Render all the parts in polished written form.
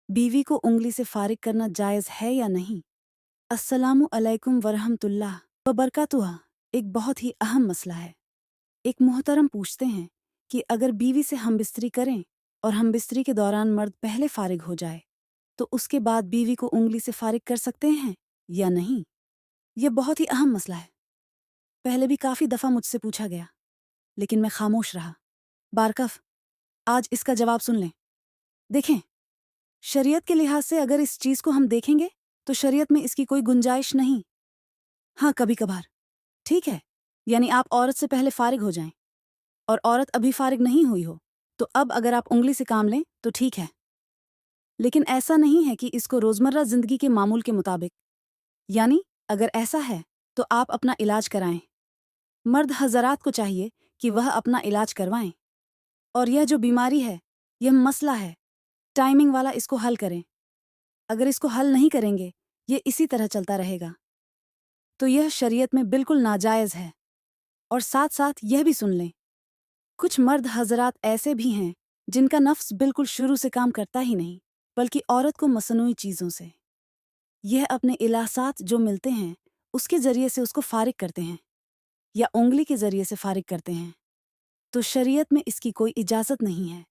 बीवी को उंगली से फारिग करना जायज़ है या नहीं? अस्सलामु अलैकुम वरहमतुल्लाह व बरकातुह। एक बहुत ही अहम मसला है। एक मोहतरम पूछते हैं कि अगर बीवी से हमबिस्तरी करें और हमबिस्तरी के दौरान मर्द पहले फारिग हो जाए तो उसके बाद बीवी को उंगली से फारिग कर सकते हैं या नहीं? यह बहुत ही अहम मसला है। पहले भी काफ़ी दफ़ा मुझसे पूछा गया, लेकिन मैं खामोश रहा। बारकफ, आज इसका जवाब सुन लें। देखें, शरीयत के लिहाज से अगर इस चीज़ को हम देखेंगे तो शरीयत में इसकी कोई गुंजाइश नहीं। हाँ, कभी कभार ठीक है, यानी आप औरत से पहले फारिग हो जाएं और औरत अभी फारिग नहीं हुई हो, तो अब अगर आप उंगली से काम लें तो ठीक है। लेकिन ऐसा नहीं है कि इसको रोज़मर्रा ज़िंदगी के मामूल के मुताबिक, यानी अगर ऐसा है तो आप अपना इलाज कराएं। मर्द हज़रात को चाहिए कि वह अपना इलाज करवाएं, और यह जो बीमारी है, यह मसला है, टाइमिंग वाला, इसको हल करें। अगर इसको हल नहीं करेंगे, ये इसी तरह चलता रहेगा, तो यह शरीयत में बिल्कुल नाजायज़ है। और साथ साथ यह भी सुन लें, कुछ मर्द हज़रात ऐसे भी हैं जिनका नफ्स बिल्कुल शुरू से काम करता ही नहीं, बल्कि औरत को मसनूई चीज़ों से, यह अपने इलासात जो मिलते हैं उसके ज़रिए से उसको फारिग करते हैं या उंगली के ज़रिए से फारिग करते हैं। तो शरीयत में इसकी कोई इजाज़त नहीं है।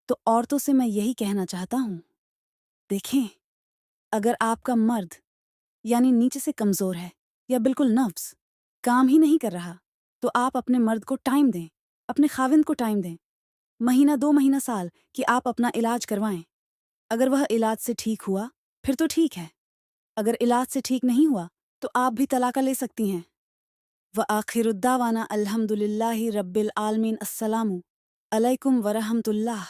तो औरतों से मैं यही कहना चाहता हूँ, देखें, अगर आपका मर्द यानी नीचे से कमज़ोर है या बिल्कुल नफ्स काम ही नहीं कर रहा, तो आप अपने मर्द को टाइम दें, अपने खाविंद को टाइम दें, महीना 2 महीना साल, कि आप अपना इलाज करवाएं। अगर वह इलाज से ठीक हुआ फिर तो ठीक है, अगर इलाज से ठीक नहीं हुआ तो आप भी तलाक़ा ले सकती हैं। व आखिरुद्दावाना अल्हम्दुलिल्लाहि रब्बिल आलमीन। अस्सलामु अलैकुम वरहमतुल्लाह।